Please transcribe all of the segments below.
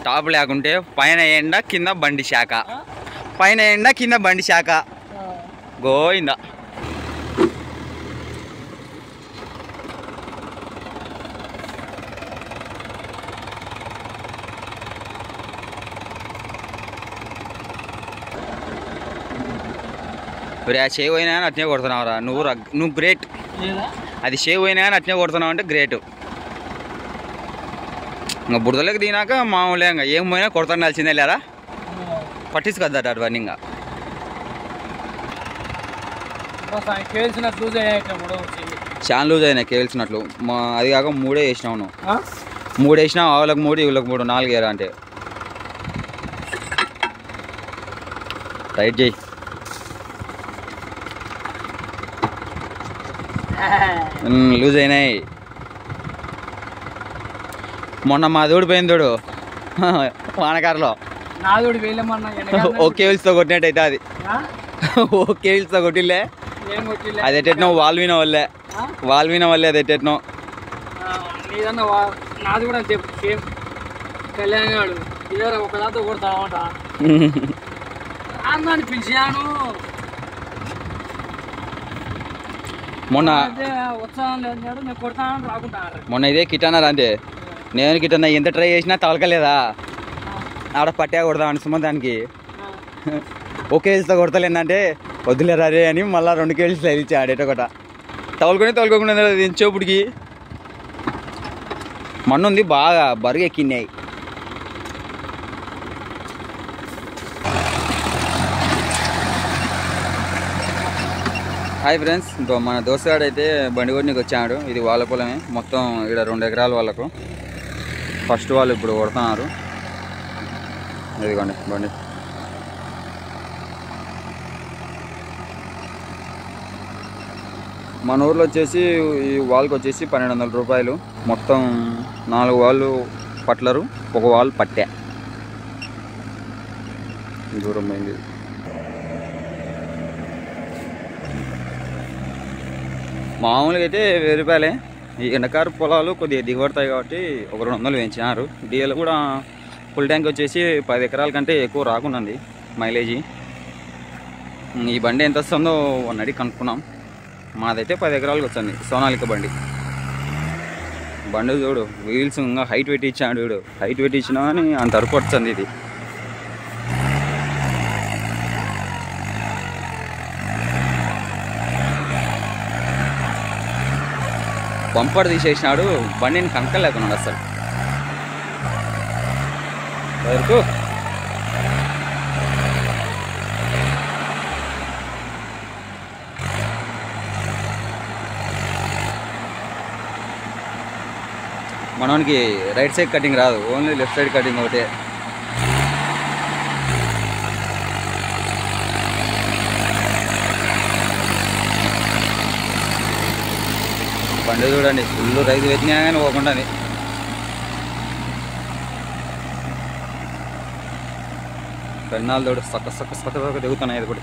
Top లేకుంటే పైన ఎండ కింద బండి శాఖ, పైన ఎండ కింద బండి శాఖ గోయిందా. ఆ షేవ్ అయినా కానీ అట్నే కొడుతున్నావురా నువ్వు గ్రేట్. అది షేవ్ అయినా కానీ అట్నే కొడుతున్నావు అంటే గ్రేట్. ఇంకా బురదలోకి దిగినాక మామూలుగా ఇంకా ఏం పోయినా కొడుతుండాల్సిందే లేదా, పట్టించుకొద్దాట అవన్నీ. ఇంకా చాలా లూజ్ అయినాయి కేల్సినట్లు. అది కాక 3 వేసినావు నువ్వు, 3 వేసినావు. ఆవులకు 3 ఇళ్ళకి 3 4 వేరా అంటే టైట్ చేయి. లూజ్ అయినాయి. మొన్న మా దూడు పోయింది చూడు వానకారులో, ఓకే కేల్స్తో కొట్టినట్టయితే అది ఓకే కేల్స్తో కొట్టిలే. అది ఎట్టెట్నో వాల్విన వల్లే అది ఎట్టెట్నో. నాది కూడా సేమ్ కళ్యాణ్ గారు ఇదే ఒకదాంతో కొడతామంట అని పిలిచాను. మొన్న ఇదే కిటానా అంటే నేను కిటానా ఎంత ట్రై చేసినా తవలకలేదా, ఆడ పట్టే కొడదామని సుమ దానికి. ఒక కేజీతో కొడతలేదంటే వద్దులేరా రే అని మళ్ళీ 2 కేజీలు ఇచ్చి ఆడేటొకట తవలుకోకుండా దించేపుడికి మన్నుంది బాగా బరుగు ఎక్కినాయి. హాయ్ ఫ్రెండ్స్, మన దోస్తగాడు అయితే బండి కొట్టుకు వచ్చాడు. ఇది వాళ్ళ పొలమే, మొత్తం ఇక్కడ 2 ఎకరాలు వాళ్ళకు. ఫస్ట్ వాళ్ళు ఇప్పుడు కొడుతున్నారు. ఇదిగోండి బండి. మన ఊర్లో వచ్చేసి ఈ వాళ్ళకి వచ్చేసి 1200 రూపాయలు. మొత్తం 4 వాళ్ళు పట్లరు, 1 వాళ్ళు పట్టే. దూరం పోయింది. మామూలుగా అయితే 1000 రూపాయలే. ఈ ఎండకారు పొలాలు కొద్దిగా దిగబడతాయి కాబట్టి 200 పెంచినారు. డీఎల్ కూడా ఫుల్ ట్యాంక్ వచ్చేసి 10 ఎకరాల కంటే ఎక్కువ రాకుండాంది మైలేజీ. ఈ బండి ఎంత వస్తుందో అడిగి కనుక్కున్నాం. మాదైతే 10 ఎకరాలకు వచ్చింది సోనాలిక బండి. బండి చూడు, వీల్స్ ఇంకా హైట్ పెట్టి ఇచ్చాడు చూడు. హైట్ పెట్టి ఇచ్చినా కానీ అంత అరుపు వచ్చింది ఇది. బంపర్ తీసేసినాడు, బండిని కనకలేకున్నాడు అసలు. వరకు మనకి రైట్ సైడ్ కటింగ్ రాదు, ఓన్లీ లెఫ్ట్ సైడ్ కటింగ్ ఒకటే. బండి చూడండి, ఫుల్ రైతు వెతినా కానీ పోకుండా. పెన్నాలు తోడు సక్క దిగుతున్నాయి. అది కూడా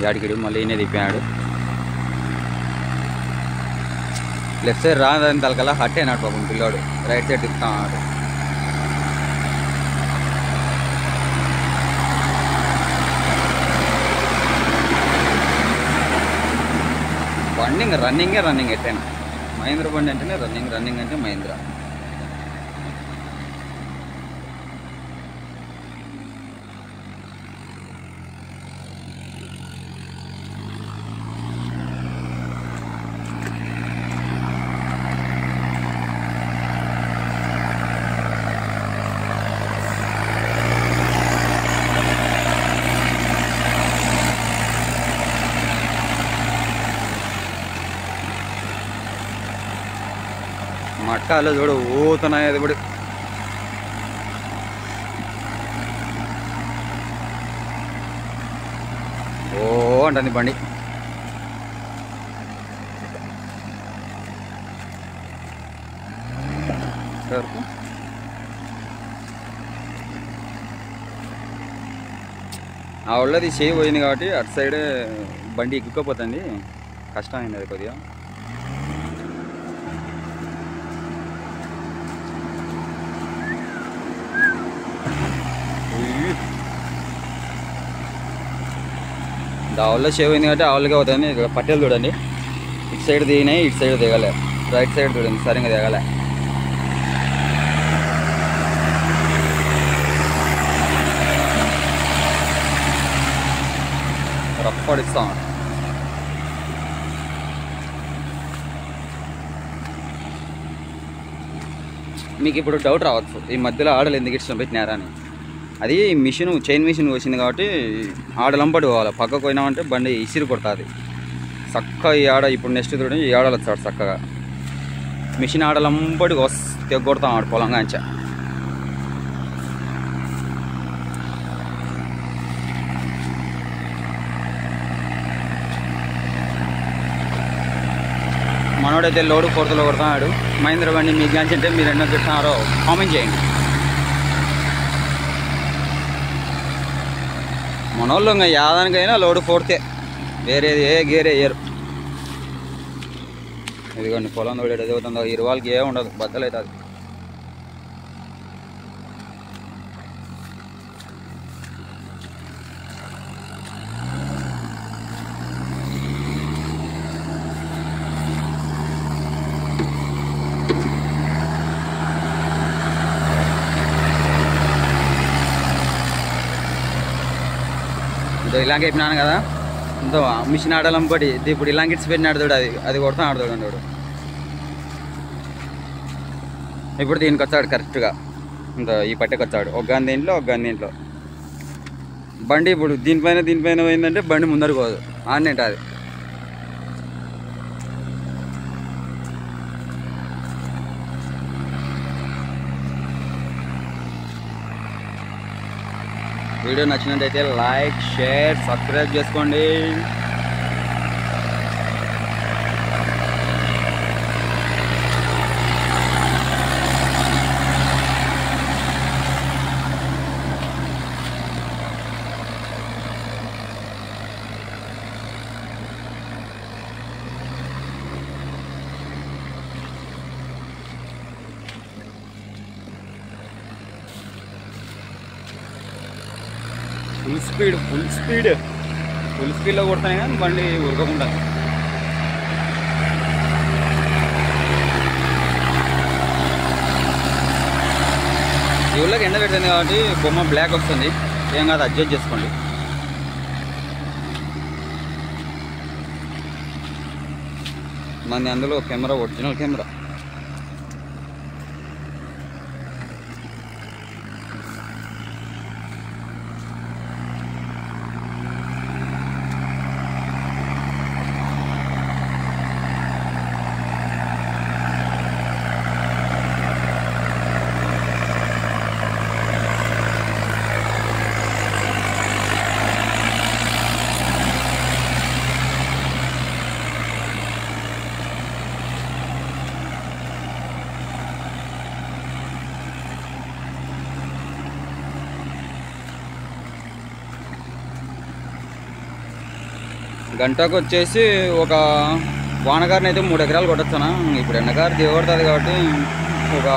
యాడికిడు మళ్ళీ ఈయనే తిప్పాడు. లెఫ్ట్ సైడ్ రాదని తలకల్లా హట్ అయినాడు పాపం పిల్లాడు. రైట్ సైడ్ తిప్పుతాడు. బండి ఇంకా రన్నింగ్ ఎట్టైనా. మహేంద్ర బండి అంటేనే రన్నింగ్ అంటే మహేంద్ర. మట్టాలో చూడు ఊతున్నాయి. అది కూడా ఉంటుంది బండి. ఆ వాళ్ళది చేయి పోయింది కాబట్టి అటు సైడ్ బండి ఎక్కుకపోతుంది, కష్టమైంది అది కొద్దిగా. ఆవుల్లో సేవ్ అయింది కాబట్టి ఆవులకే అవుతుంది. ఇక్కడ పట్టెలు చూడండి, ఇటు సైడ్ దిగినాయి, ఇటు సైడ్ దిగలే. రైట్ సైడ్ చూడండి సరిగ్గా దిగలే. రప్పడిస్తాం. మీకు ఇప్పుడు డౌట్ రావచ్చు, ఈ మధ్యలో ఆడలు ఎందుకు ఇష్టం పెట్టినారా అని. అది మిషన్, చైన్ మిషన్ వచ్చింది కాబట్టి ఆడలంపటి పోవాలి. పక్కకు పోయినామంటే బండి ఇసిరి కొడుతుంది చక్కగా. ఈ ఆడ ఇప్పుడు నెక్స్ట్ చూడండి, ఈ ఆడలు వచ్చాడు చక్కగా. మిషన్ ఆడలంపటి వస్తే కొడతాం ఆడ పొలంగా అంచా. మనోడైతే లోడు 4th కొడుతున్నాడు. మహేంద్ర బండి మీకు అంటే మీరు ఎన్నో చెప్తున్నారో కామెంట్ చేయండి. మనోళ్ళు ఇంకా యాదానికైనా లోడు 4th, వేరేది ఏ గేరే వేయరు. ఇదిగోండి పొలం తోడు ఎటు చదువుతుందో, ఈ వాళ్ళకి ఏ ఉండదు, బద్దలవుతుంది. ఇలాగే చెప్పినాను కదా, ఇంత మిషన్ ఆడాలంపటి ఇప్పుడు ఇలాంటి ఇట్స్ పెట్టినాడు చూడు, అది కొడతా ఆడుతాడు వాడు. ఇప్పుడు దీనికి వచ్చాడు కరెక్ట్గా, ఇంత ఈ పట్టెకి వచ్చాడు. ఒక గన్ దీంట్లో బండి. ఇప్పుడు దీనిపైన పోయిందంటే బండి ముందరకు పోదు, ఆన్నేంట అది. వీడియో నచ్చినట్టయితే లైక్, షేర్, సబ్స్క్రైబ్ చేసుకోండి. ఫుల్ స్పీడ్లో కొడతాయి కానీ బండి ఉరకకుండా. ఈ ఊళ్ళకి ఎండ పెడుతుంది కాబట్టి బొమ్మ బ్లాక్ వస్తుంది, ఏం కాదు, అడ్జస్ట్ చేసుకోండి. మన అందులో కెమెరా ఒరిజినల్ కెమెరా. గంటకు వచ్చేసి ఒక వానగారిని అయితే 3 ఎకరాలు కొట్టొచ్చాను. ఇప్పుడు ఎండగారు దిగబడుతుంది కాబట్టి ఒక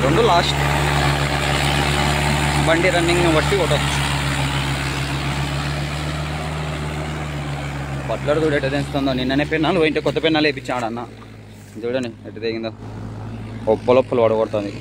2 లాస్ట్. బండి రన్నింగ్ బట్టి కొట్టచ్చు. బట్లర్ చూడు ఎట్ట తెస్తుందో. నిన్ననే పెన్నాలు పోయింటే కొత్త పెన్నాలు వేయించాడు అన్న. చూడండి ఎట్టు తెగిందో, ఒప్పలొప్పలు పడగొడుతుంది.